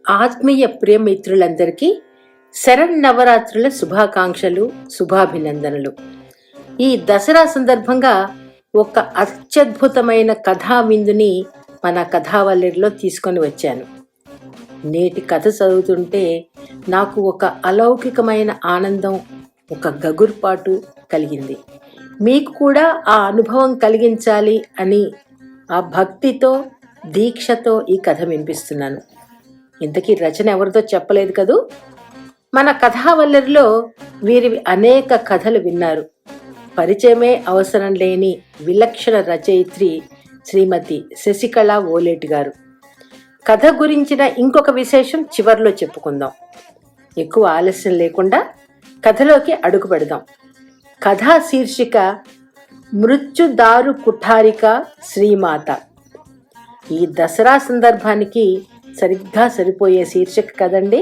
ఆత్మీయ ప్రియమిత్రులందరికీ శరన్నవరాత్రుల శుభాకాంక్షలు, శుభాభినందనలు. ఈ దసరా సందర్భంగా ఒక అత్యద్భుతమైన కథా విందుని మన కథావల్లెరిలో తీసుకొని వచ్చాను. నేటి కథ చదువుతుంటే నాకు ఒక అలౌకికమైన ఆనందం, ఒక గగుర్పాటు కలిగింది. మీకు కూడా ఆ అనుభవం కలిగించాలి అని ఆ భక్తితో, దీక్షతో ఈ కథ వినిపిస్తున్నాను. ఇంతకీ రచన ఎవరితో చెప్పలేదు కదూ. మన కథావల్లరిలో వీరి అనేక కథలు విన్నారు. పరిచయమే అవసరం లేని విలక్షణ రచయిత్రి శ్రీమతి శశికళ ఓలేటి గారు. కథ గురించిన ఇంకొక విశేషం చివర్లో చెప్పుకుందాం. ఎక్కువ ఆలస్యం లేకుండా కథలోకి అడుగు పెడదాం. కథా శీర్షిక మృత్యుదారు కుఠారిక శ్రీమాత. ఈ దసరా సందర్భానికి సరిగ్గా సరిపోయే శీర్షిక కదండి.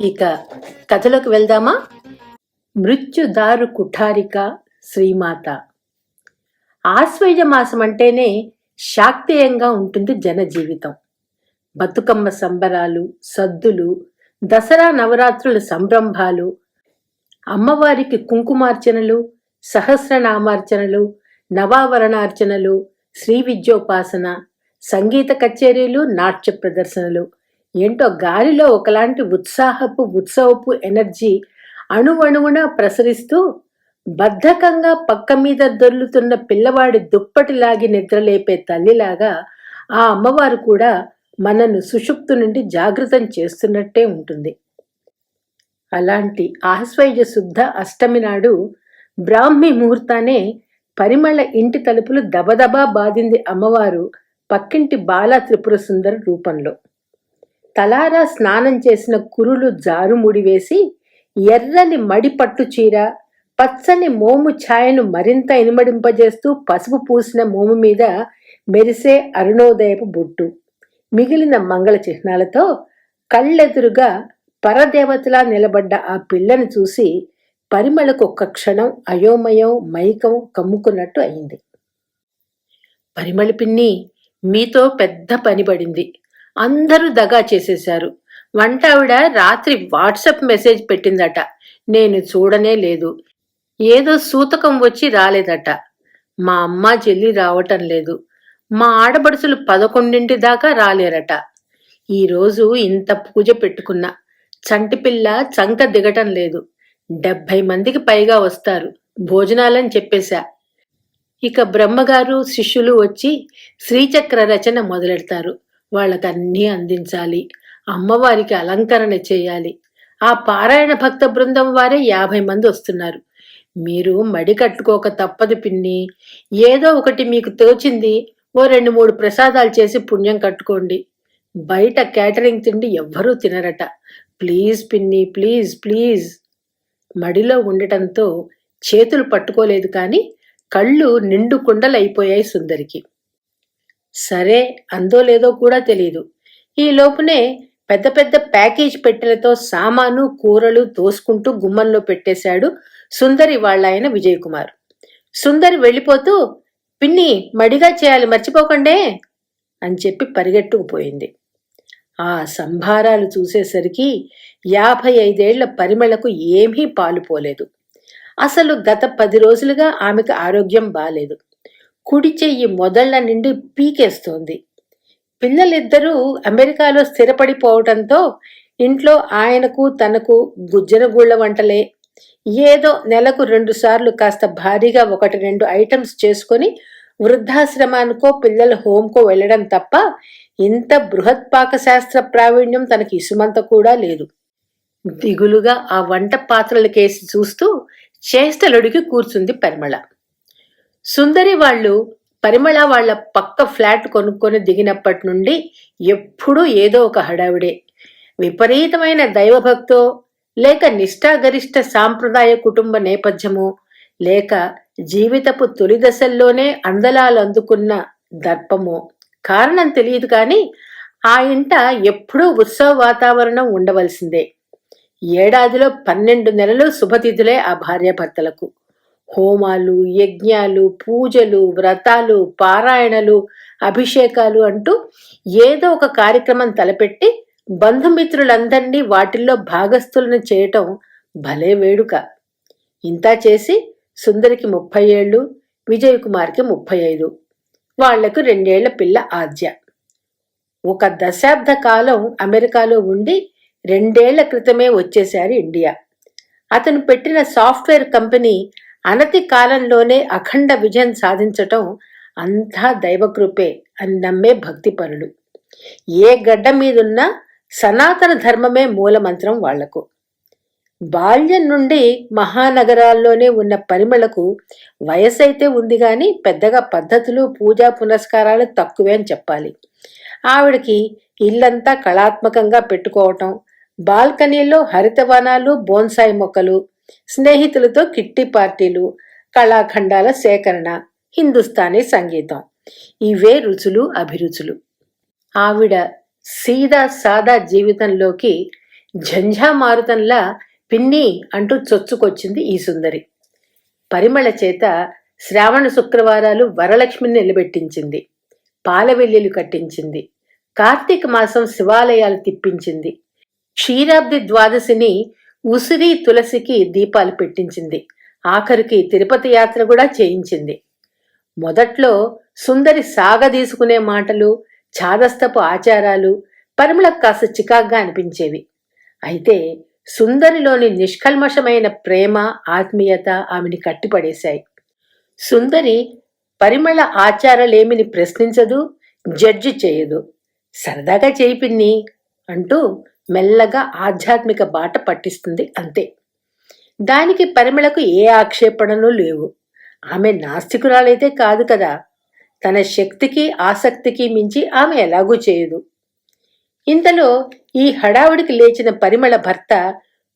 ఇక కథలోకి వెళ్దామా? మృత్యుదారు కుఠారిక శ్రీమాత. ఆశ్వయుజ మాసం అంటేనే శాక్తేయంగా ఉంటుంది జనజీవితం. బతుకమ్మ సంబరాలు, సద్దులు, దసరా నవరాత్రుల సంరంభాలు, అమ్మవారికి కుంకుమార్చనలు, సహస్రనామార్చనలు, నవావరణార్చనలు, శ్రీ విద్యోపాసన, సంగీత కచేరీలు, నాట్య ప్రదర్శనలు. ఏంటో గాలిలో ఒకలాంటి ఉత్సవపు ఎనర్జీ అణువణువున ప్రసరిస్తూ బద్ధకంగా పక్క మీద దొర్లుతున్న పిల్లవాడి దుప్పటిలాగి నిద్రలేపే తల్లిలాగా ఆ అమ్మవారు కూడా మనను సుషుప్తు నుండి జాగృతం చేస్తున్నట్టే ఉంటుంది. అలాంటి ఆశ్వయుజ శుద్ధ అష్టమి నాడు బ్రాహ్మీ ముహూర్తానే పరిమళ ఇంటి తలుపులు దబదబా బాదింది అమ్మవారు పక్కింటి బాలా త్రిపుర సుందర రూపంలో. తలారా స్నానం చేసిన కురులు జారుముడి వేసి ఎర్రని మడి పట్టు చీర, పచ్చని మోము ఛాయను మరింత ఇనుమడింపజేస్తూ పసుపు పూసిన మోము మీద మెరిసే అరుణోదయపు బొట్టు, మిగిలిన మంగళ చిహ్నాలతో కళ్ళెదురుగా పరదేవతలా నిలబడ్డ ఆ పిల్లను చూసి పరిమళకు ఒక్క క్షణం అయోమయం, మైకం కమ్ముకున్నట్టు అయింది. పరిమళ పిన్ని, మీతో పెద్ద పని పడింది. అందరూ దగా చేసేశారు. వంట ఆవిడ రాత్రి వాట్సాప్ మెసేజ్ పెట్టిందట. నేను చూడనే లేదు. ఏదో సూతకం వచ్చి రాలేదట. మా అమ్మ చెల్లి రావటం లేదు. మా ఆడబడుచులు 11 దాకా రాలేరట. ఈరోజు ఇంత పూజ పెట్టుకున్నా, చంటిపిల్ల చంక దిగటం లేదు. 70 మందికి పైగా వస్తారు, భోజనాలని చెప్పేశా. ఇక బ్రహ్మగారు శిష్యులు వచ్చి శ్రీచక్ర రచన మొదలెడతారు. వాళ్ళకన్నీ అందించాలి, అమ్మవారికి అలంకరణ చేయాలి. ఆ పారాయణ భక్త బృందం వారే 50 మంది వస్తున్నారు. మీరు మడి కట్టుకోక తప్పదు పిన్ని. ఏదో ఒకటి మీకు తోచింది ఓ 2-3 ప్రసాదాలు చేసి పుణ్యం కట్టుకోండి. బయట క్యాటరింగ్ తిండి ఎవ్వరూ తినరట. ప్లీజ్ పిన్ని, ప్లీజ్ ప్లీజ్. మడిలో ఉండటంతో చేతులు పట్టుకోలేదు, కానీ కళ్ళు నిండు కుండలైపోయాయి సుందరికి. సరే అందో లేదో కూడా తెలియదు. ఈ లోపునే పెద్ద పెద్ద ప్యాకేజ్ పెట్టెలతో సామాను, కూరలు తోసుకుంటూ గుమ్మంలో పెట్టేశాడు సుందరి వాళ్ళాయన విజయ్ కుమార్. సుందరి వెళ్ళిపోతూ, పిన్ని మడిగా చేయాలి మర్చిపోకండే అని చెప్పి పరిగెట్టుకుపోయింది. ఆ సంభారాలు చూసేసరికి 55 ఏళ్ల పరిమళకు ఏమీ పాలుపోలేదు. అసలు గత 10 రోజులుగా ఆమెకు ఆరోగ్యం బాలేదు. కుడి చెయ్యి మొదళ్ల నుండి పీకేస్తోంది. పిల్లలిద్దరూ అమెరికాలో స్థిరపడిపోవటంతో ఇంట్లో ఆయనకు తనకు గుజ్జనగూళ్ల వంటలే. ఏదో నెలకు 2 సార్లు కాస్త భారీగా 1-2 ఐటమ్స్ చేసుకొని వృద్ధాశ్రమానికో పిల్లల హోంకో వెళ్లడం తప్ప ఇంత బృహత్ పాకశాస్త్ర ప్రావీణ్యం తనకి ఇసుమంత కూడా లేదు. దిగులుగా ఆ వంట పాత్రల కేసి చూస్తూ చేష్టలుడికి కూర్చుంది పరిమళ. సుందరి వాళ్ళు పరిమళ వాళ్ల పక్క ఫ్లాట్ కొనుక్కొని దిగినప్పటి నుండి ఎప్పుడూ ఏదో ఒక హడావిడే. విపరీతమైన దైవభక్తో, లేక నిష్ఠాగరిష్ట సాంప్రదాయ కుటుంబ నేపథ్యమో, లేక జీవితపు తొలి దశల్లోనే అందలాలు అందుకున్న దర్పమో కారణం తెలియదు, కానీ ఆ ఇంట ఎప్పుడూ ఉత్సవ వాతావరణం ఉండవలసిందే. ఏడాదిలో 12 నెలలు శుభతిథులే ఆ భార్యాభర్తలకు. హోమాలు, యజ్ఞాలు, పూజలు, వ్రతాలు, పారాయణలు, అభిషేకాలు అంటూ ఏదో ఒక కార్యక్రమం తలపెట్టి బంధుమిత్రులందరినీ వాటిల్లో భాగస్థులను చేయటం భలే వేడుక. ఇంతా చేసి సుందరికి 30 ఏళ్ళు, విజయ్ కుమార్కి 35. వాళ్లకు 2 ఏళ్ల పిల్ల ఆద్య. ఒక దశాబ్ద కాలం అమెరికాలో ఉండి 2 ఏళ్ల క్రితమే వచ్చేశారు ఇండియా. అతను పెట్టిన సాఫ్ట్వేర్ కంపెనీ అనతి కాలంలోనే అఖండ విజయం సాధించటం అంతా దైవకృపే అని నమ్మే భక్తిపరులు. ఏ గడ్డ మీదున్నా సనాతన ధర్మమే మూలమంత్రం వాళ్లకు. బాల్యం నుండి మహానగరాల్లోనే ఉన్న పరిమళకు వయసైతే ఉంది గాని పెద్దగా పద్ధతులు పూజా పునస్కారాలు తక్కువే అని చెప్పాలి. ఆవిడకి ఇల్లంతా కళాత్మకంగా పెట్టుకోవటం, బాల్కనీలో హరితవనాలు, బోన్సాయి మొక్కలు, స్నేహితులతో కిట్టి పార్టీలు, కళాఖండాల సేకరణ, హిందుస్థానీ సంగీతం, ఇవే రుచులు అభిరుచులు. ఆవిడ సీదా సాదా జీవితంలోకి ఝంఝామారుతంలా పిన్ని అంటూ చొచ్చుకొచ్చింది ఈ సుందరి. పరిమళ చేత శ్రావణ శుక్రవారాలు వరలక్ష్మిని నిలబెట్టించింది, పాలవెల్లిలు కట్టించింది, కార్తీక మాసం శివాలయాలు తిప్పించింది, క్షీరాబ్ది ద్వాదశిని ఉసిరి తులసికి దీపాలు పెట్టించింది, ఆఖరికి తిరుపతి యాత్ర కూడా చేయించింది. మొదట్లో సుందరి సాగదీసుకునే మాటలు, ఛాదస్తపు ఆచారాలు పరిమళకు కాస్త చికాగ్గా అనిపించేవి. అయితే సుందరిలోని నిష్కల్మషమైన ప్రేమ, ఆత్మీయత ఆమెని కట్టిపడేశాయి. సుందరి పరిమళ ఆచారాలేమిని ప్రశ్నించదు, జడ్జి చేయదు. సరదాగా చేయి పిన్ని అంటూ మెల్లగా ఆధ్యాత్మిక బాట పట్టిస్తుంది అంతే. దానికి పరిమళకు ఏ ఆక్షేపణలు లేవు. ఆమె నాస్తికురాలైతే కాదు కదా. తన శక్తికి ఆసక్తికి మించి ఆమె ఎలాగూ చేయదు. ఇంతలో ఈ హడావుడికి లేచిన పరిమళ భర్త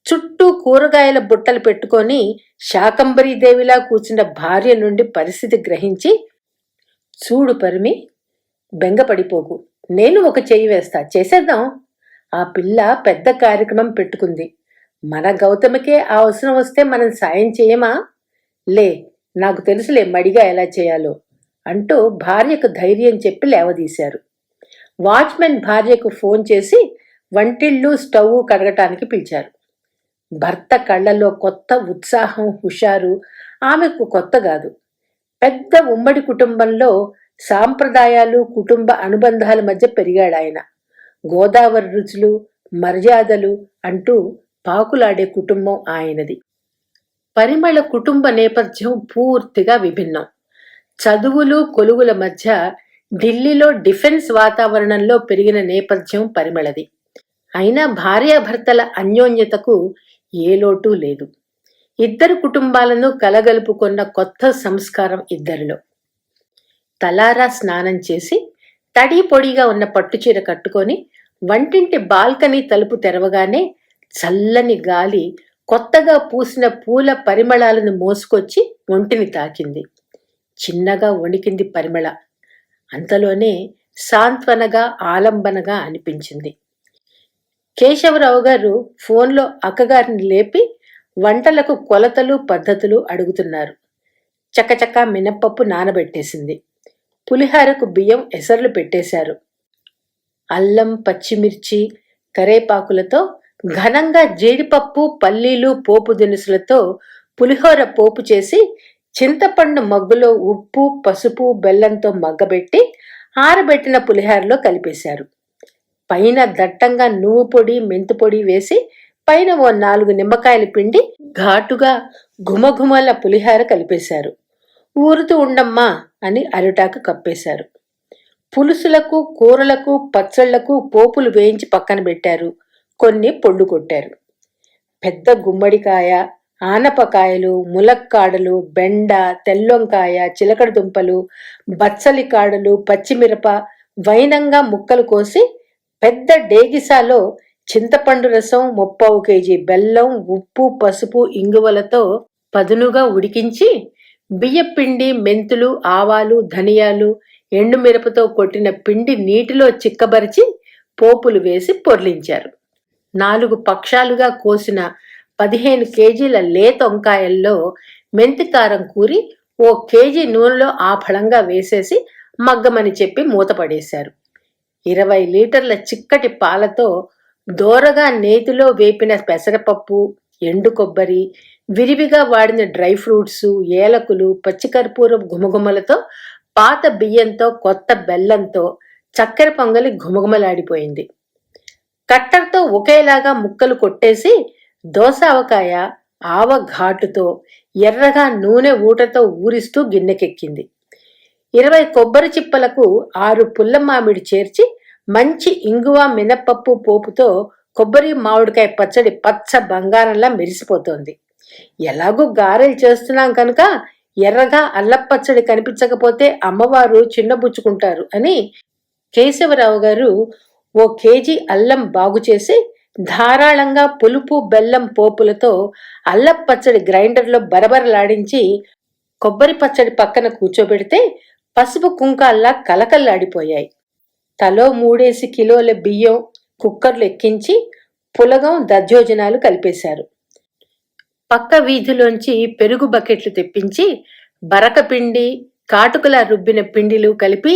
చుట్టూ కూరగాయల బుట్టలు పెట్టుకొని శాకంబరీదేవిలా కూర్చున్న భార్య నుండి పరిస్థితి గ్రహించి, చూడు పరిమి, బెంగపడిపోకు, నేను ఒక చెయ్యి వేస్తా, చేసేద్దాం. ఆ పిల్ల పెద్ద కార్యక్రమం పెట్టుకుంది. మన గౌతమికే ఆ అవసరం వస్తే మనం సాయం చేయమా? లే, నాకు తెలుసులే మడిగా ఎలా చేయాలో అంటూ భార్యకు ధైర్యం చెప్పి లేవదీశారు. వాచ్మెన్ భార్యకు ఫోన్ చేసి వంటిళ్ళు, స్టవ్ కడగటానికి పిలిచారు. భర్త కళ్లలో కొత్త ఉత్సాహం, హుషారు ఆమెకు కొత్త కాదు. పెద్ద ఉమ్మడి కుటుంబంలో సాంప్రదాయాలు, కుటుంబ అనుబంధాల మధ్య పెరిగాడాయన. గోదావరి రుచులు, మర్యాదలు అంటూ పాకులాడే కుటుంబం ఆయనది. పరిమళ కుటుంబ నేపథ్యం పూర్తిగా విభిన్నం. చదువులు, కొలువుల మధ్య ఢిల్లీలో డిఫెన్స్ వాతావరణంలో పెరిగిన నేపథ్యం పరిమళది. అయినా భార్యాభర్తల అన్యోన్యతకు ఏ లోటు లేదు. ఇద్దరు కుటుంబాలను కలగలుపుకున్న కొత్త సంస్కారం ఇద్దరిలో. తలారా స్నానం చేసి తడి పొడిగా ఉన్న పట్టుచీర కట్టుకొని వంటింటి బాల్కనీ తలుపు తెరవగానే చల్లని గాలి కొత్తగా పూసిన పూల పరిమళాలను మోసుకొచ్చి ఒంటిని తాకింది. చిన్నగా వణికింది పరిమళ. అంతలోనే సాంత్వనగా, ఆలంబనగా అనిపించింది. కేశవరావు గారు ఫోన్లో అక్కగారిని లేపి వంటలకు కొలతలు, పద్ధతులు అడుగుతున్నారు. చకచకా మినప్పప్పు నానబెట్టేసింది. పులిహారకు బియ్యం ఎసర్లు పెట్టేశారు. అల్లం, పచ్చిమిర్చి, కరేపాకులతో ఘనంగా జీడిపప్పు, పల్లీలు, పోపు దినుసులతో పులిహోర పోపు చేసి చింతపండు మగ్గులో ఉప్పు, పసుపు, బెల్లంతో మగ్గబెట్టి ఆరబెట్టిన పులిహోరలో కలిపేశారు. పైన దట్టంగా నువ్వు పొడి, మెంతు పొడి వేసి పైన ఓ 4 నిమ్మకాయలు పిండి ఘాటుగా ఘుమఘుమల పులిహోర కలిపేశారు. ఊరుతూ ఉండమ్మా అని అరిటాకు కప్పేశారు. పులుసులకు, కూరలకు, పచ్చళ్లకు పోపులు వేయించి పక్కన పెట్టారు. కొన్ని పొళ్ళు కొట్టారు. పెద్ద గుమ్మడికాయ, ఆనపకాయలు, ములక్కాడలు, బెండ, తెల్లొంకాయ, చిలకడ దుంపలు, బచ్చలి కాడలు, పచ్చిమిరప వైనంగా ముక్కలు కోసి పెద్ద డేగిసాలో చింతపండు రసం, 3/4 కేజీ బెల్లం, ఉప్పు, పసుపు, ఇంగువలతో పదునుగా ఉడికించి బియ్యపిండి, మెంతులు, ఆవాలు, ధనియాలు, ఎండుమిరపతో కొట్టిన పిండి నీటిలో చిక్కబరిచి పోపులు వేసి పొర్లించారు. 4 పక్షాలుగా కోసిన 15 కేజీల లేత వంకాయల్లో మెంతికారం కూరి ఓ కేజీ నూనెలో ఆ ఫలంగా వేసేసి మగ్గమని చెప్పి మూతపడేశారు. 20 లీటర్ల చిక్కటి పాలతో దోరగా నేతిలో వేపిన పెసరపప్పు, ఎండు కొబ్బరి, విరివిగా వాడిన డ్రై ఫ్రూట్స్, ఏలకులు, పచ్చికర్పూరం గుమగుమలతో, పాత బియ్యంతో, కొత్త బెల్లంతో చక్కెర పొంగలి ఘుమఘుమలాడిపోయింది. కట్టర్తో ఒకేలాగా ముక్కలు కొట్టేసి దోసావకాయ ఆవ ఘాటుతో ఎర్రగా నూనె ఊటతో ఊరిస్తూ గిన్నెకెక్కింది. 20 కొబ్బరి చిప్పలకు 6 పుల్ల మామిడి చేర్చి మంచి ఇంగువ మినపప్పు పోపుతో కొబ్బరి మామిడికాయ పచ్చడి పచ్చ బంగారంలా మెరిసిపోతోంది. ఎలాగూ గారెలు చేస్తున్నాం కనుక ఎర్రగా అల్లపచ్చడి కనిపించకపోతే అమ్మవారు చిన్నబుచ్చుకుంటారు అని కేశవరావు గారు ఓ కేజీ అల్లం బాగు చేసి ధారాళంగా పులుపు బెల్లం పోపులతో అల్లపచ్చడి గ్రైండర్లో బరబరలాడించి కొబ్బరి పచ్చడి పక్కన కూర్చోబెడితే పసుపు కుంకాల్లా కలకల్లాడిపోయాయి. తలో 3 కిలోల బియ్యం కుక్కర్లు ఎక్కించి పులగం దధ్యోజనాలు కలిపేశారు. పక్క వీధిలోంచి పెరుగు బకెట్లు తెప్పించి బరకపిండి, కాటుకలా రుబ్బిన పిండిలు కలిపి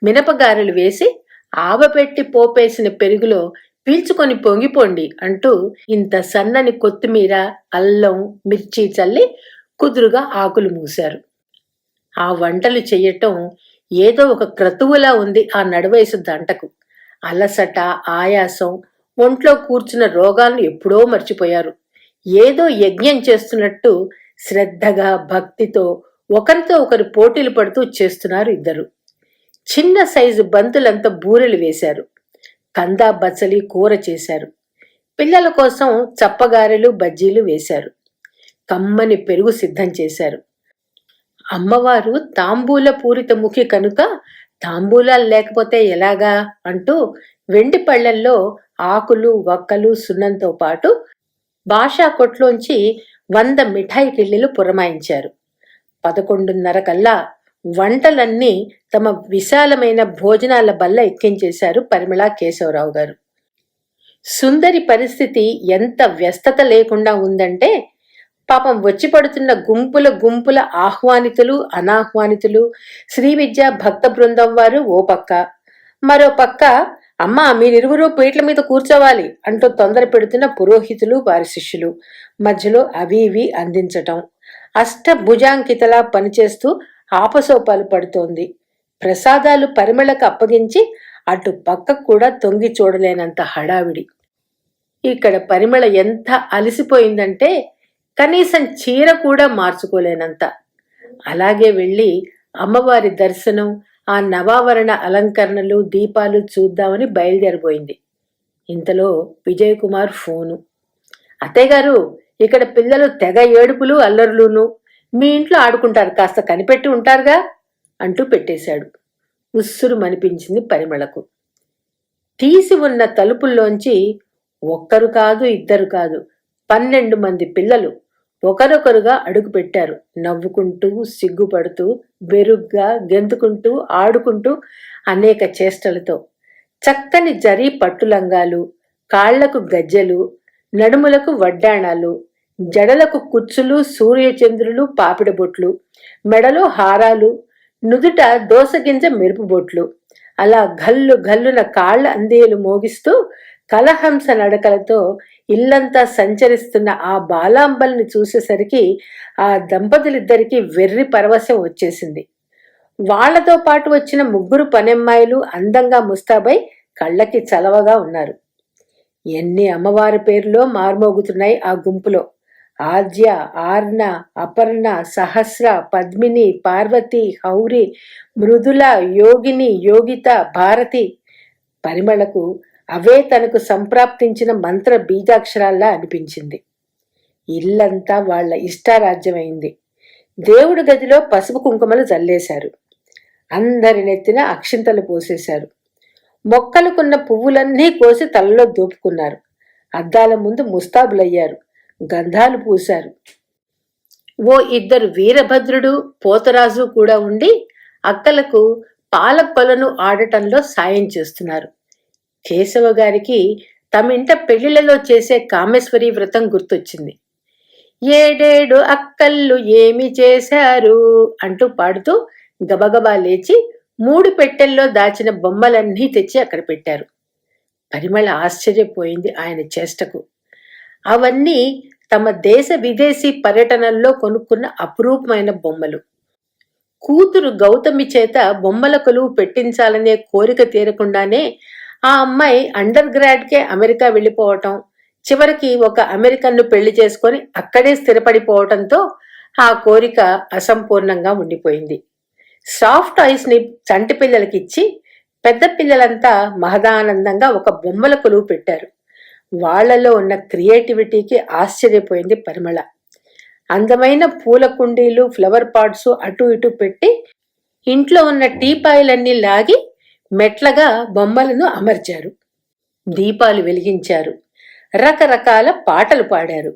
మినపగారెలు వేసి ఆవపెట్టి పోపేసిన పెరుగులో పీల్చుకొని పొంగిపోండి అంటూ ఇంత సన్నని కొత్తిమీర, అల్లం, మిర్చి చల్లి కుదురుగా ఆకులు మూశారు. ఆ వంటలు చెయ్యటం ఏదో ఒక క్రతువులా ఉంది ఆ నడువయసు దంటకు. అలసట, ఆయాసం, ఒంట్లో కూర్చున్న రోగాలను ఎప్పుడో మర్చిపోయారు. ఏదో యజ్ఞం చేస్తున్నట్టు శ్రద్ధగా, భక్తితో ఒకరితో ఒకరు పోటీలు పడుతూ చేస్తున్నారు ఇద్దరు. చిన్న సైజు బంతులంతా బూరెలు వేశారు. కందా బచ్చలి కూర చేశారు. పిల్లల కోసం చప్పగారెలు, బజ్జీలు వేశారు. కమ్మని పెరుగు సిద్ధం చేశారు. అమ్మవారు తాంబూల పూరిత ముఖి కనుక తాంబూలాలు లేకపోతే ఎలాగా అంటూ వెండి పళ్లల్లో ఆకులు, వక్కలు, సున్నంతో పాటు భాషా కొట్లోంచి 100 మిఠాయి కిళ్ళీలు పురమాయించారు. 11:30 కల్లా వంటలన్నీ తమ విశాలమైన భోజనాల బల్ల ఎక్కించేశారు పరిమళ, కేశవరావు గారు. సుందరి పరిస్థితి ఎంత వ్యస్తత లేకుండా ఉందంటే పాపం వచ్చి పడుతున్న గుంపుల గుంపుల ఆహ్వానితులు, అనాహ్వానితులు, శ్రీ విద్య భక్త బృందం వారు ఓ పక్క, మరో పక్క అమ్మా మీరిరువురు పీట్ల మీద కూర్చోవాలి అంటూ తొందర పెడుతున్న పురోహితులు, వారి శిష్యులు, మధ్యలో అవి ఇవి అందించటం, అష్టభుజాంకితలా పనిచేస్తూ ఆపసోపాలు పడుతోంది. ప్రసాదాలు పరిమళకు అప్పగించి అటు పక్కకు కూడా తొంగి చూడలేనంత హడావిడి. ఇక్కడ పరిమళ ఎంత అలసిపోయిందంటే కనీసం చీర కూడా మార్చుకోలేనంత. అలాగే వెళ్ళి అమ్మవారి దర్శనం, ఆ నవావరణ అలంకరణలు, దీపాలు చూద్దామని బయలుదేరిపోయింది. ఇంతలో విజయ్ కుమార్ ఫోను. అత్తయ్య గారు, ఇక్కడ పిల్లలు తెగ ఏడుపులు అల్లరులును, మీ ఇంట్లో ఆడుకుంటారు, కాస్త కనిపెట్టి ఉంటారుగా అంటూ పెట్టేశాడు. ఉస్సురు మనిపించింది పరిమళకు. తీసి ఉన్న తలుపుల్లోంచి ఒక్కరు కాదు, ఇద్దరు కాదు, 12 మంది పిల్లలు ఒకరొకరుగా అడుగు పెట్టారు. నవ్వుకుంటూ, సిగ్గుపడుతూ, బెరుగ్గా గెంతుకుంటూ, ఆడుకుంటూ, అనేక చేష్టలతో. చక్కని జరీ పట్టులంగాలు, కాళ్లకు గజ్జెలు, నడుములకు వడ్డాణాలు, జడలకు కుచ్చులు, సూర్యచంద్రులు, పాపిడబొట్లు, మెడలో హారాలు, నుదుట దోసగింజ మెరుపుబొట్లు. అలా గల్లు గల్లున కాళ్ల అందేలు మోగిస్తూ కలహంస నడకలతో ఇల్లంతా సంచరిస్తున్న ఆ బాలాంబల్ని చూసేసరికి ఆ దంపతులిద్దరికీ వెర్రి పరవశం వచ్చేసింది. వాళ్లతో పాటు వచ్చిన 3 పనెమ్మాయిలు అందంగా ముస్తాబై కళ్ళకి చలవగా ఉన్నారు. ఎన్ని అమ్మవారి పేర్లో మార్మోగుతున్నాయి ఆ గుంపులో. ఆద్య, ఆర్ణ, అపర్ణ, సహస్ర, పద్మిని, పార్వతి, హౌరి, మృదుల, యోగిని, యోగిత, భారతి. పరిమళకు అవే తనకు సంప్రాప్తించిన మంత్ర బీజాక్షరాల్లా అనిపించింది. ఇల్లంతా వాళ్ల ఇష్టారాజ్యమైంది. దేవుడి గదిలో పసుపు కుంకుమలు జల్లేశారు. అందరి నెత్తిన అక్షింతలు పోసేశారు. మొక్కలుకున్న పువ్వులన్నీ కోసి తలలో దోపుకున్నారు. అద్దాల ముందు ముస్తాబులయ్యారు. గంధాలు పూశారు. ఓ 2 వీరభద్రుడు, పోతరాజు కూడా ఉండి అక్కలకు పాల కొలను ఆడటంలో సాయం చేస్తున్నారు. కేశవ గారికి తమింట పెళ్లిళ్లలో చేసే కామేశ్వరి వ్రతం గుర్తొచ్చింది. 7 అక్కళ్ళు ఏమి చేశారు అంటూ పాడుతూ గబగబా లేచి 3 పెట్టెల్లో దాచిన బొమ్మలన్నీ తెచ్చి అక్కడ పెట్టారు. పరిమళ ఆశ్చర్యపోయింది ఆయన చేష్టకు. అవన్నీ తమ దేశ విదేశీ పర్యటనల్లో కొనుక్కున్న అపురూపమైన బొమ్మలు. కూతురు గౌతమి చేత బొమ్మల కొలువు పెట్టించాలనే కోరిక తీరకుండానే ఆ అమ్మాయి అండర్ గ్రాడ్కే అమెరికా వెళ్ళిపోవటం, చివరికి ఒక అమెరికన్ను పెళ్లి చేసుకొని అక్కడే స్థిరపడిపోవటంతో ఆ కోరిక అసంపూర్ణంగా ఉండిపోయింది. సాఫ్ట్ టాయ్స్ ని చంటి పిల్లలకిచ్చి పెద్ద పిల్లలంతా మహదానందంగా ఒక బొమ్మల కొలువు పెట్టారు. వాళ్లలో ఉన్న క్రియేటివిటీకి ఆశ్చర్యపోయింది పరిమళ. అందమైన పూల కుండీలు, ఫ్లవర్ పాట్స్ అటు ఇటు పెట్టి ఇంట్లో ఉన్న టీపాయిలన్నీ లాగి మెట్లగా బొమ్మలను అమర్చారు. దీపాలు వెలిగించారు. రకరకాల పాటలు పాడారు.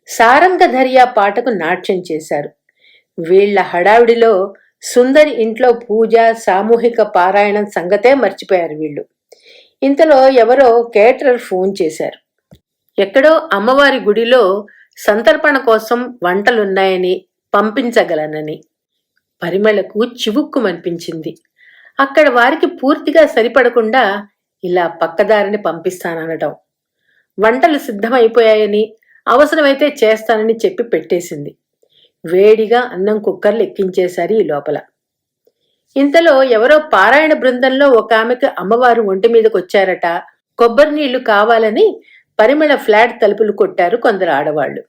సారంగధర్యా పాటకు నాట్యం చేశారు. వీళ్ల హడావిడిలో సుందరి ఇంట్లో పూజ, సామూహిక పారాయణం సంగతే మర్చిపోయారు వీళ్ళు. ఇంతలో ఎవరో కేటరర్ ఫోన్ చేశారు. ఎక్కడో అమ్మవారి గుడిలో సంతర్పణ కోసం వంటలున్నాయని, పంపించగలనని. పరిమళకు చివుక్కుమనిపించింది. అక్కడ వారికి పూర్తిగా సరిపడకుండా ఇలా పక్కదారిని పంపిస్తాననడం. వంటలు సిద్ధమైపోయాయని, అవసరమైతే చేస్తానని చెప్పి పెట్టేసింది. వేడిగా అన్నం కుక్కర్లు ఎక్కించేశారు ఈ లోపల. ఇంతలో ఎవరో పారాయణ బృందంలో ఒక ఆమెకు అమ్మవారు ఒంటి మీదకి వచ్చారట. కొబ్బరి నీళ్లు కావాలని పరిమళ ఫ్లాట్ తలుపులు కొట్టారు కొందరు ఆడవాళ్లు.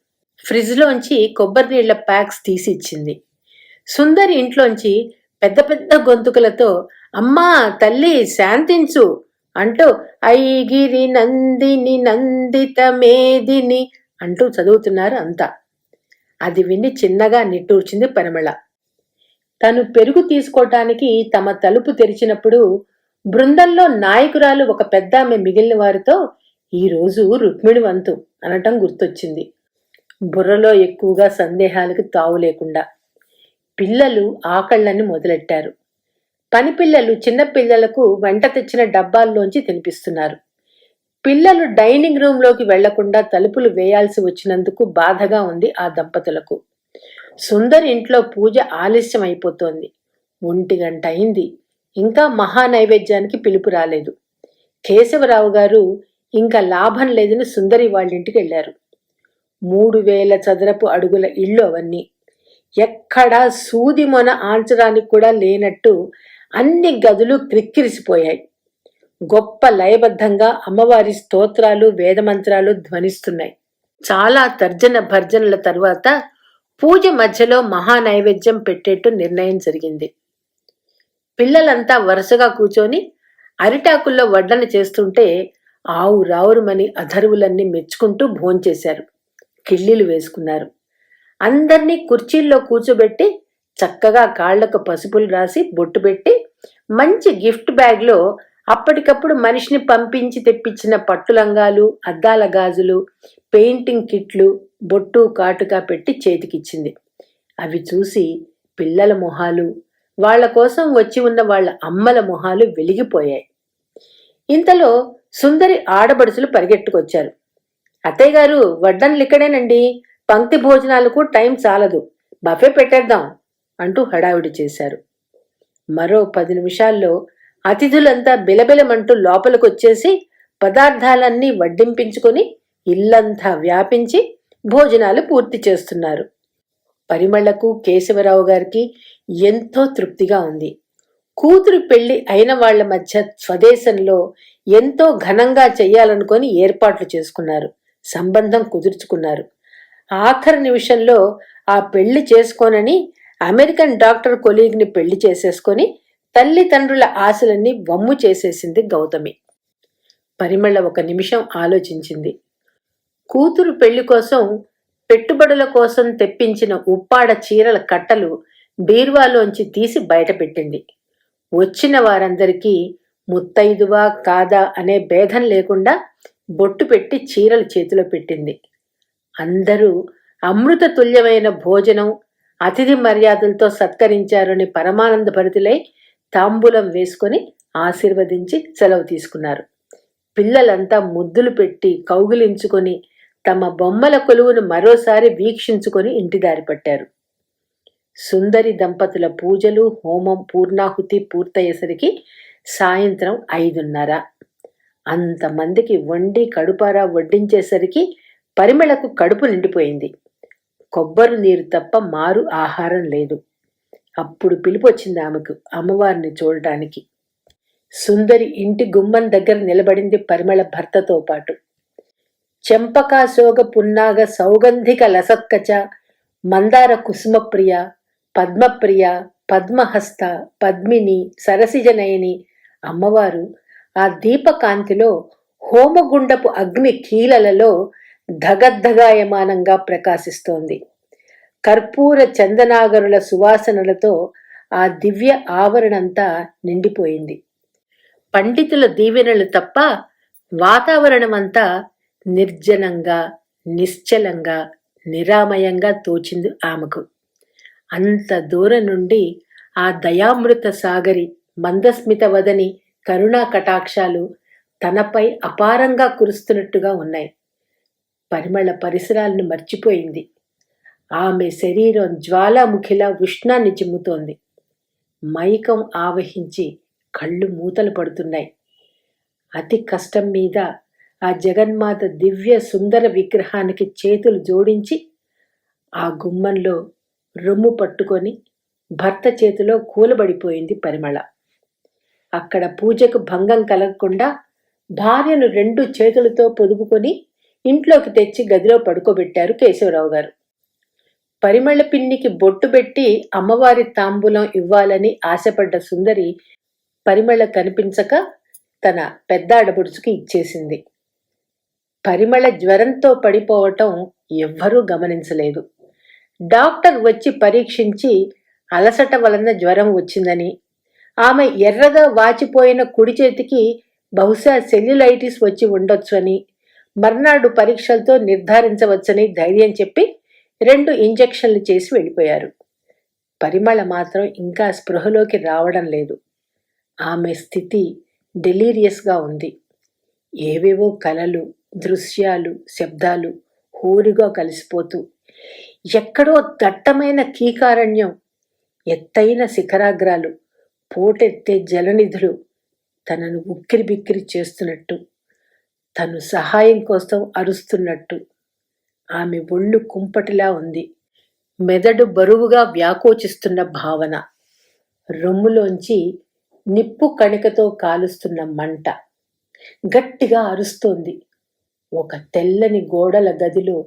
ఫ్రిడ్జ్లోంచి కొబ్బరి నీళ్ల ప్యాక్స్ తీసి ఇచ్చింది. సుందరి ఇంట్లోంచి పెద్ద పెద్ద గొంతుకులతో అమ్మా తల్లి శాంతించు అంటూ ఐగిరి నందిని నందిత మేదిని అంటూ చదువుతున్నారు అంతా. అది విని చిన్నగా నిట్టూర్చింది పరిమళ. తను పెరుగు తీసుకోవటానికి తమ తలుపు తెరిచినప్పుడు బృందంలో నాయకురాలు ఒక పెద్ద ఆమె మిగిలిన వారితో ఈరోజు రుక్మిణి వంతు అనటం గుర్తొచ్చింది. బుర్రలో ఎక్కువగా సందేహాలకు తావు లేకుండా పిల్లలు ఆకళ్ళని మొదలెట్టారు. పని పిల్లలు చిన్న పిల్లలకు వెంట తెచ్చిన డబ్బాల్లోంచి తినిపిస్తున్నారు. పిల్లలు డైనింగ్ రూంలోకి వెళ్లకుండా తలుపులు వేయాల్సి వచ్చినందుకు బాధగా ఉంది ఆ దంపతులకు. సుందరి ఇంట్లో పూజ ఆలస్యం అయిపోతోంది. 1 గంట అయింది. ఇంకా మహానైవేద్యానికి పిలుపు రాలేదు. కేశవరావు గారు ఇంకా లాభం లేదని సుందరి వాళ్ళింటికి వెళ్లారు. 3000 చదరపు అడుగుల ఇళ్ళు అవన్నీ. ఎక్కడా సూది మొన ఆంచడానికి కూడా లేనట్టు అన్ని గదులు క్రిక్కిరిసిపోయాయి. గొప్ప లయబద్ధంగా అమ్మవారి స్తోత్రాలు, వేదమంత్రాలు ధ్వనిస్తున్నాయి. చాలా తర్జన భర్జనల తరువాత పూజ మధ్యలో మహానైవేద్యం పెట్టేట్టు నిర్ణయం జరిగింది. పిల్లలంతా వరుసగా కూర్చొని అరిటాకుల్లో వడ్డన చేస్తుంటే ఆవు రావురుమని అధర్వులన్నీ మెచ్చుకుంటూ భోంచేశారు. కిళ్ళీలు వేసుకున్నారు. అందర్నీ కుర్చీల్లో కూర్చోబెట్టి చక్కగా కాళ్లకు పసుపులు రాసి బొట్టు పెట్టి మంచి గిఫ్ట్ బ్యాగ్లో అప్పటికప్పుడు మనిషిని పంపించి తెప్పించిన పట్టులంగాలు, అద్దాల గాజులు, పెయింటింగ్ కిట్లు, బొట్టు కాటుగా పెట్టి చేతికిచ్చింది. అవి చూసి పిల్లల మొహాలు, వాళ్ల కోసం వచ్చి ఉన్న వాళ్ల అమ్మల మొహాలు వెలిగిపోయాయి. ఇంతలో సుందరి ఆడబడుచులు పరిగెట్టుకొచ్చారు. అత్తయ్య గారు వడ్డన్లు ఇక్కడేనండి, పంక్తి భోజనాలకు టైం చాలదు, బఫే పెట్టేద్దాం అంటూ హడావిడి చేశారు. మరో 10 నిమిషాల్లో అతిథులంతా బిలబిలమంటూ లోపలికొచ్చేసి పదార్థాలన్నీ వడ్డింపించుకొని ఇల్లంతా వ్యాపించి భోజనాలు పూర్తి చేస్తున్నారు. పరిమళకు, కేశవరావు గారికి ఎంతో తృప్తిగా ఉంది. కూతురు పెళ్లి అయిన వాళ్ల మధ్య స్వదేశంలో ఎంతో ఘనంగా చెయ్యాలనుకొని ఏర్పాట్లు చేసుకున్నారు. సంబంధం కుదుర్చుకున్నారు. ఆఖరి నిమిషంలో ఆ పెళ్లి చేసుకోనని అమెరికన్ డాక్టర్ కొలీగ్ని పెళ్లి చేసేసుకొని తల్లిదండ్రుల ఆశలన్నీ వమ్ము చేసేసింది గౌతమి. పరిమళ ఒక నిమిషం ఆలోచించింది. కూతురు పెళ్లి కోసం పెట్టుబడుల కోసం తెప్పించిన ఉప్పాడ చీరల కట్టలు బీర్వాలోంచి తీసి బయటపెట్టింది. వచ్చిన వారందరికీ ముత్తైదువా కాదా అనే భేదం లేకుండా బొట్టు పెట్టి చీరలు చేతిలో పెట్టింది. అందరూ అమృత తుల్యమైన భోజనం, అతిథి మర్యాదలతో సత్కరించారని పరమానంద భరితులై తాంబూలం వేసుకొని ఆశీర్వదించి సెలవు తీసుకున్నారు. పిల్లలంతా ముద్దులు పెట్టి కౌగిలించుకొని తమ బొమ్మల కొలువును మరోసారి వీక్షించుకొని ఇంటిదారి పట్టారు. సుందరి దంపతుల పూజలు, హోమం, పూర్ణాహుతి పూర్తయ్యేసరికి సాయంత్రం 5:30. అంతమందికి వండి కడుపారా వడ్డించేసరికి పరిమళకు కడుపు నిండిపోయింది. కొబ్బరి నీరు తప్ప మారు ఆహారం లేదు. అప్పుడు పిలిపొచ్చింది ఆమెకు అమ్మవారిని చూడటానికి. సుందరి ఇంటి గుమ్మం దగ్గర నిలబడింది పరిమళ భర్తతో పాటు. చెంపకాశోగ పున్నాగ సౌగంధిక లసత్కచ మందార కుసుమప్రియ పద్మప్రియ పద్మహస్త పద్మిని సరసిజనయని అమ్మవారు ఆ దీపకాంతిలో హోమగుండపు అగ్ని కీలలలో ధగద్ధగాయమానంగా ప్రకాశిస్తోంది. కర్పూర చందనాగరుల సువాసనలతో ఆ దివ్య ఆవరణంతా నిండిపోయింది. పండితుల దీవెనలు తప్ప వాతావరణమంతా నిర్జనంగా నిశ్చలంగా నిరామయంగా తోచింది ఆమెకు. అంత దూరం నుండి ఆ దయామృత సాగరి మందస్మిత వదని కరుణా కటాక్షాలు తనపై అపారంగా కురుస్తున్నట్టుగా ఉన్నాయి. పరిమళ పరిసరాలను మర్చిపోయింది. ఆమె శరీరం జ్వాలాముఖిలా ఉష్ణాన్ని చిమ్ముతోంది. మైకం ఆవహించి కళ్ళు మూతలు పడుతున్నాయి. అతి కష్టం మీద ఆ జగన్మాత దివ్య సుందర విగ్రహానికి చేతులు జోడించి ఆ గుమ్మంలో రొమ్ము పట్టుకొని భర్త చేతిలో కూలబడిపోయింది పరిమళ. అక్కడ పూజకు భంగం కలగకుండా భార్యను 2 చేతులతో పొదుపుకొని ఇంట్లోకి తెచ్చి గదిలో పడుకోబెట్టారు కేశవరావు గారు. పరిమళ పిన్నికి బొట్టు పెట్టి అమ్మవారి తాంబూలం ఇవ్వాలని ఆశపడ్డ సుందరి పరిమళ కనిపించక తన పెద్ద ఆడబడుచుకి ఇచ్చేసింది. పరిమళ జ్వరంతో పడిపోవటం ఎవ్వరూ గమనించలేదు. డాక్టర్ వచ్చి పరీక్షించి అలసట వలన జ్వరం వచ్చిందని, ఆమె ఎర్రగా వాచిపోయిన కుడి చేతికి బహుశా సెల్యులైటిస్ వచ్చి ఉండొచ్చు అని, మర్నాడు పరీక్షలతో నిర్ధారించవచ్చని ధైర్యం చెప్పి 2 ఇంజెక్షన్లు చేసి వెళ్ళిపోయారు. పరిమళ మాత్రం ఇంకా స్పృహలోకి రావడం లేదు. ఆమె స్థితి డెలీరియస్గా ఉంది. ఏవేవో కలలు, దృశ్యాలు, శబ్దాలు హోరుగా కలిసిపోతూ, ఎక్కడో దట్టమైన కీకారణ్యం, ఎత్తైన శిఖరాగ్రాలు, పోటెత్తే జలనిధులు తనను ఉక్కిరిబిక్కిరి చేస్తున్నట్టు, తను సహాయం కోసం అరుస్తున్నట్టు. ఆమె ఒళ్ళు కుంపటిలా ఉంది. మెదడు బరువుగా వ్యాకోచిస్తున్న భావన. రొమ్ములోంచి నిప్పు కణికతో కాలుస్తున్న మంట. గట్టిగా అరుస్తోంది. ఒక తెల్లని గోడల గదిలో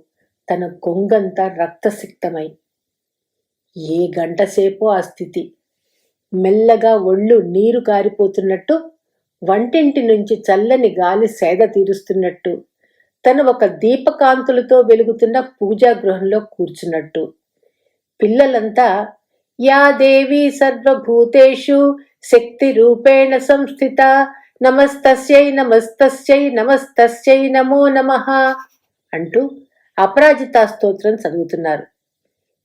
తన కొంగంతా రక్తసిక్తమై. ఏ గంటసేపో ఆ స్థితి. మెల్లగా ఒళ్ళు నీరు కారిపోతున్నట్టు, వంటింటి నుంచి చల్లని గాలి సేద తీరుస్తున్నట్టు, తను ఒక దీపకాంతులతో వెలుగుతున్న పూజా గృహంలో కూర్చున్నట్టు. పిల్లలంతా యా దేవీ సర్వభూతేషు శక్తి రూపేణ సంస్థిత నమస్తస్యై నమస్తస్యై నమస్తస్యై నమో నమః అంటూ అపరాజితా స్తోత్రం చదువుతున్నారు.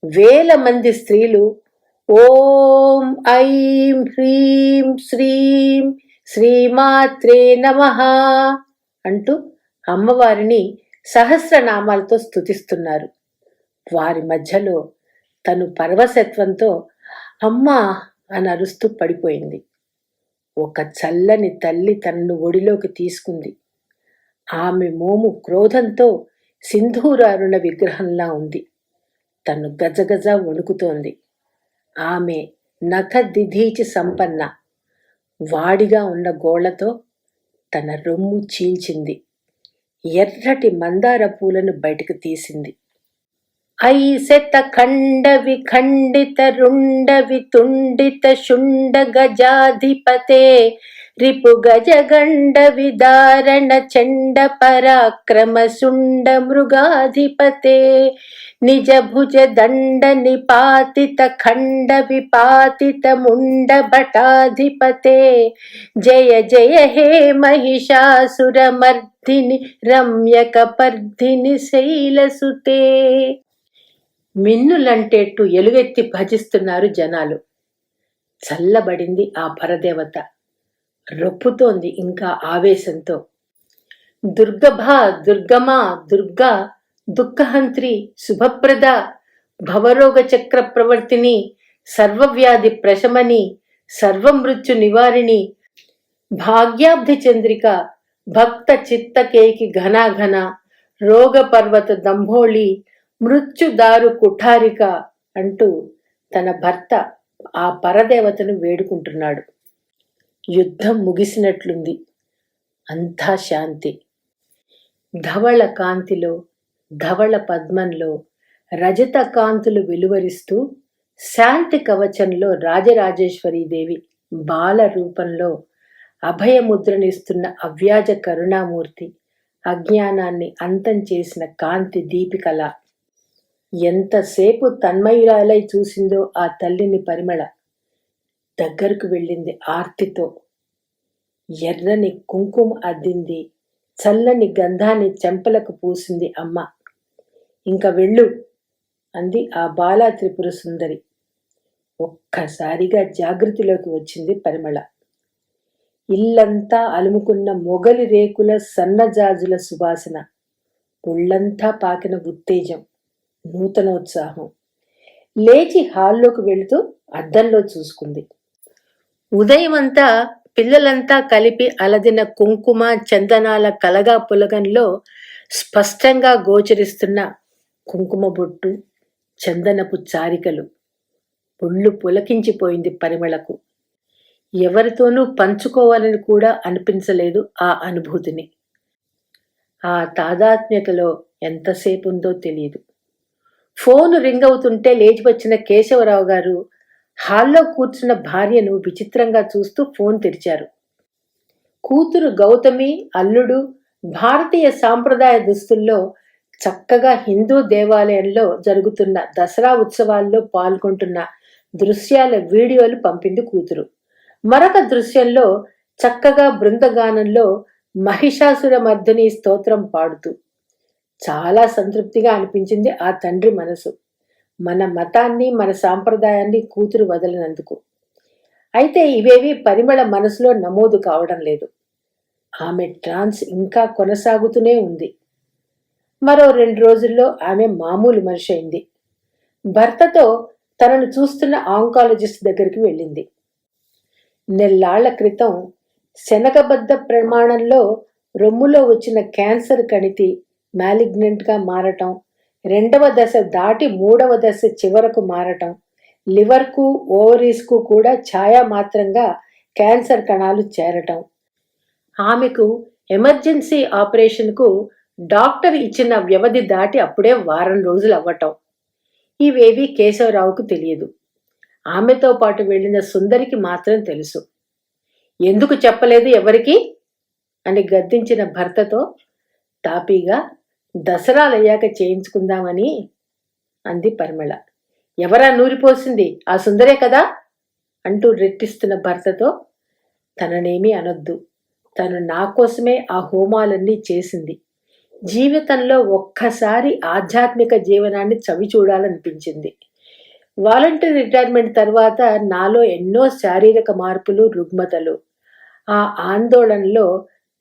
1000 మంది స్త్రీలు ఓం ఐం హ్రీం శ్రీం శ్రీమాత్రే నమః అంటూ అమ్మవారిని సహస్రనామాలతో స్తుతిస్తున్నారు. వారి మధ్యలో తను పరవశత్వంతో అమ్మా అని అరుస్తూ పడిపోయింది. ఒక చల్లని తల్లి తనను ఒడిలోకి తీసుకుంది. ఆమె మోము క్రోధంతో సింధూరారుణ విగ్రహంలా ఉంది. తను గజగజ వణుకుతోంది. ఆమె నఖ దిధీచి సంపన్న. వాడిగా ఉన్న గోళ్లతో తన రొమ్ము చీల్చింది. ఎర్రటి మందార పూలను బయటకు తీసింది. ఐశత ఖండ విఖండిత రుండ వితుండిత శుండ గజాధిపతే రిపు గజగండ విదారణ చండ పరాక్రమ శుండ మృగాధిపతే నిజ భుజ దండ నిపాతిత ఖండ విపాతిత ముండ భటాధిపతే జయ జయ హే మహిషాసుర మర్దిని రమ్యక పర్ధిని శైలసుతే. మిన్నులంటేట్టు ఎలుగెత్తి భజిస్తున్నారు జనాలు. చల్లబడింది ఆ పరదేవత. రొప్పుతోంది ఇంకా ఆవేశంతో. దుర్గభా దుర్గమా దుర్గా దుఃఖహంత్రి శుభప్రద భవరోగ చక్ర ప్రవర్తిని సర్వవ్యాధి ప్రశమని సర్వమృత్యు నివారిణి భాగ్యాబ్ధి చంద్రిక భక్త చిత్తకేకి ఘనాఘన రోగ పర్వత దంభోళి మృత్యుదారు కుఠారిక అంటూ తన భర్త ఆ పరదేవతను వేడుకుంటున్నాడు. యుద్ధం ముగిసినట్లుంది. అంతా శాంతి. ధవళ కాంతిలో, ధవళ పద్మంలో రజత కాంతులు వెలువరిస్తూ శాంతి కవచంలో రాజరాజేశ్వరీదేవి బాల రూపంలో అభయముద్రనిస్తున్న అవ్యాజ కరుణామూర్తి, అజ్ఞానాన్ని అంతం చేసిన కాంతి దీపికల. ఎంతసేపు తన్మయురాలై చూసిందో ఆ తల్లిని పరిమళ. దగ్గరకు వెళ్ళింది ఆర్తితో. ఎర్రని కుంకుమ అద్దింది, చల్లని గంధాన్ని చెంపలకు పూసింది అమ్మ. ఇంక వెళ్ళు అంది ఆ బాలా త్రిపుర సుందరి. ఒక్కసారిగా జాగృతిలోకి వచ్చింది పరిమళ. ఇల్లంతా అలుముకున్న మొగలి రేకుల సన్నజాజుల సువాసన, ఒళ్ళంతా పాకిన ఉత్తేజం, నూతనోత్సాహం. లేచి హాల్లోకి వెళుతూ అద్దంలో చూసుకుంది. ఉదయమంతా పిల్లలంతా కలిపి అలదిన కుంకుమ చందనాల కలగా పులగంలో స్పష్టంగా గోచరిస్తున్న కుంకుమ బొట్టు, చందనపు చారికలు. ఒళ్ళు పులకించిపోయింది పరిమళకు. ఎవరితోనూ పంచుకోవాలని కూడా అనిపించలేదు ఆ అనుభూతిని. ఆ తాదాత్మ్యతలో ఎంతసేపు ఉందో తెలియదు. ఫోను రింగ్ అవుతుంటే లేచి వచ్చిన కేశవరావు గారు హాల్లో కూర్చున్న భార్యను విచిత్రంగా చూస్తూ ఫోన్ తెరిచారు. కూతురు గౌతమి, అల్లుడు భారతీయ సాంప్రదాయ దుస్తుల్లో చక్కగా హిందూ దేవాలయంలో జరుగుతున్న దసరా ఉత్సవాల్లో పాల్గొంటున్న దృశ్యాల వీడియోలు పంపింది కూతురు. మరొక దృశ్యంలో చక్కగా బృందగానంలో మహిషాసుర మర్దిని స్తోత్రం పాడుతూ. చాలా సంతృప్తిగా అనిపించింది ఆ తండ్రి మనసు, మన మతాన్ని మన సాంప్రదాయాన్ని కూతురు వదలనందుకు. అయితే ఇవేవి పరిమళ మనసులో నమోదు కావడం లేదు. ఆమె ట్రాన్స్ ఇంకా కొనసాగుతూనే ఉంది. మరో 2 రోజుల్లో ఆమె మామూలు మనిషి అయింది. భర్తతో తనను చూస్తున్న ఆంకాలజిస్ట్ దగ్గరికి వెళ్ళింది. నెల్లాళ్ల క్రితం శనగబద్ధ ప్రమాణంలో రొమ్ములో వచ్చిన క్యాన్సర్ కణితి మ్యాలిగ్నెంట్గా మారటం, 2వ దశ దాటి 3వ దశ చివరకు మారటం, లివర్కు ఓవరీస్కు కూడా ఛాయామాత్రంగా క్యాన్సర్ కణాలు చేరటం, ఆమెకు ఎమర్జెన్సీ ఆపరేషన్కు డాక్టర్ ఇచ్చిన వ్యవధి దాటి అప్పుడే వారం రోజులు అవ్వటం. ఇవేవీ కేశవరావుకు తెలియదు. ఆమెతో పాటు వెళ్ళిన సుందరికి మాత్రం తెలుసు. ఎందుకు చెప్పలేదు ఎవరికి అని గద్దించిన భర్తతో తాపీగా దసరాలయ్యాక చేయించుకుందామని అంది పరిమళ. ఎవరా నూరిపోసింది? ఆ సుందరే కదా అంటూ రెట్టిస్తున్న భర్తతో తననేమీ అనొద్దు, తను నా కోసమే ఆ హోమాలన్నీ చేసింది. జీవితంలో ఒక్కసారి ఆధ్యాత్మిక జీవనాన్ని చవి చూడాలనిపించింది. వాలంటరీ రిటైర్మెంట్ తర్వాత నాలో ఎన్నో శారీరక మార్పులు, రుగ్మతలు. ఆ ఆందోళనలో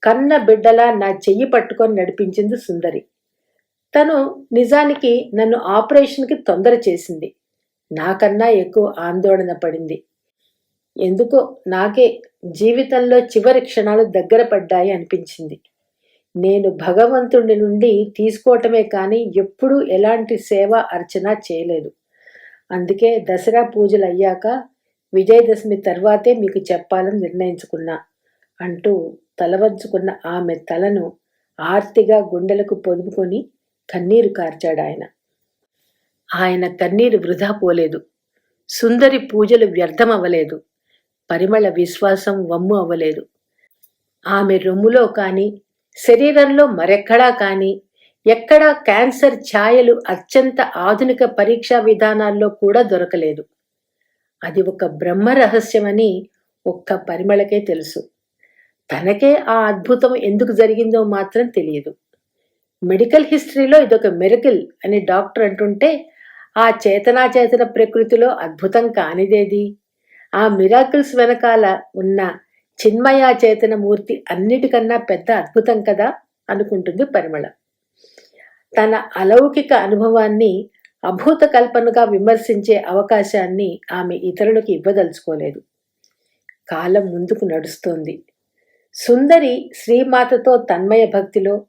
కన్న బిడ్డలా నా చెయ్యి పట్టుకొని నడిపించింది సుందరి. తను నిజానికి నన్ను ఆపరేషన్కి తొందర చేసింది. నాకన్నా ఎక్కువ ఆందోళన పడింది. ఎందుకో నాకే జీవితంలో చివరి క్షణాలు దగ్గర పడ్డాయి అనిపించింది. నేను భగవంతుడి నుండి తీసుకోవటమే కానీ ఎప్పుడూ ఎలాంటి సేవ అర్చన చేయలేదు. అందుకే దసరా పూజలు అయ్యాక విజయదశమి తర్వాతే మీకు చెప్పాలని నిర్ణయించుకున్నా అంటూ తలవంచుకున్న ఆమె తలను ఆర్తిగా గుండెలకు పొదుపుకొని కన్నీరు కార్చాడు ఆయన. ఆయన కన్నీరు వృధా పోలేదు. సుందరి పూజలు వ్యర్థమవ్వలేదు. పరిమళ విశ్వాసం వమ్ము అవ్వలేదు. ఆమె రొమ్ములో కానీ శరీరంలో మరెక్కడా కానీ ఎక్కడా క్యాన్సర్ ఛాయలు అత్యంత ఆధునిక పరీక్షా విధానాల్లో కూడా దొరకలేదు. అది ఒక బ్రహ్మ రహస్యమని ఒక్క పరిమళకే తెలుసు. తనకే ఆ అద్భుతం ఎందుకు జరిగిందో మాత్రం తెలియదు. మెడికల్ హిస్టరీలో ఇదొక మిరకిల్ అని డాక్టర్ అంటుంటే ఆ చేతనాచేతన ప్రకృతిలో అద్భుతం కానిదేది? ఆ మిరాకిల్స్ వెనకాల ఉన్న చిన్మయాచేతన మూర్తి అన్నిటికన్నా పెద్ద అద్భుతం కదా అనుకుంటుంది పరిమళ. తన అలౌకిక అనుభవాన్ని అభూత కల్పనగా విమర్శించే అవకాశాన్ని ఆమె ఇతరులకు ఇవ్వదలుచుకోలేదు. కాలం ముందుకు నడుస్తోంది. సుందరి శ్రీమాతతో తన్మయ భక్తిలో,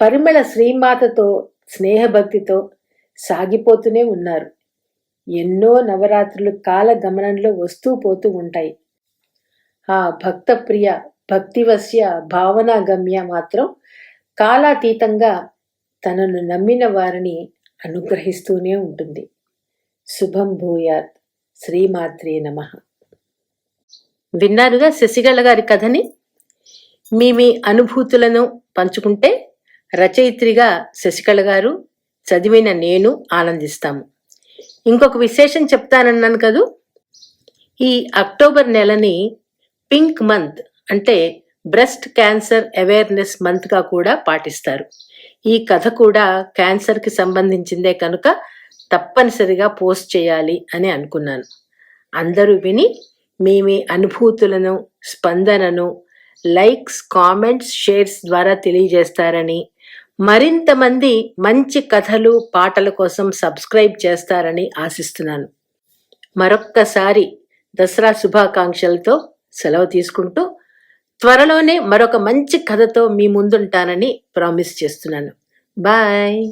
పరిమళ శ్రీమాతతో స్నేహభక్తితో సాగిపోతూనే ఉన్నారు. ఎన్నో నవరాత్రులు కాలగమనంలో వస్తూ పోతూ ఉంటాయి. ఆ భక్తప్రియ భక్తివశ్య భావనాగమ్య మాత్రం కాలాతీతంగా తనను నమ్మిన వారిని అనుగ్రహిస్తూనే ఉంటుంది. శుభం భూయాత్. శ్రీమాత్రే నమః. విన్నారుగా శశికళ గారి కథని. మీ అనుభూతులను పంచుకుంటే రచయిత్రిగా శశికళ గారు, చదివిన నేను ఆనందిస్తాము. ఇంకొక విశేషం చెప్తానన్నాను కదూ, ఈ అక్టోబర్ నెలని పింక్ మంత్ అంటే బ్రెస్ట్ క్యాన్సర్ అవేర్నెస్ మంత్గా కూడా పాటిస్తారు. ఈ కథ కూడా క్యాన్సర్కి సంబంధించిందే కనుక తప్పనిసరిగా పోస్ట్ చేయాలి అని అనుకున్నాను. అందరూ విని మీ అనుభూతులను, స్పందనను లైక్స్, కామెంట్స్, షేర్స్ ద్వారా తెలియజేస్తారని, మరింత మంది మంచి కథలు, పాటల కోసం సబ్స్క్రైబ్ చేస్తారని ఆశిస్తున్నాను. మరొక్కసారి దసరా శుభాకాంక్షలతో సెలవు తీసుకుంటూ త్వరలోనే మరొక మంచి కథతో మీ ముందుంటానని ప్రామిస్ చేస్తున్నాను. బాయ్.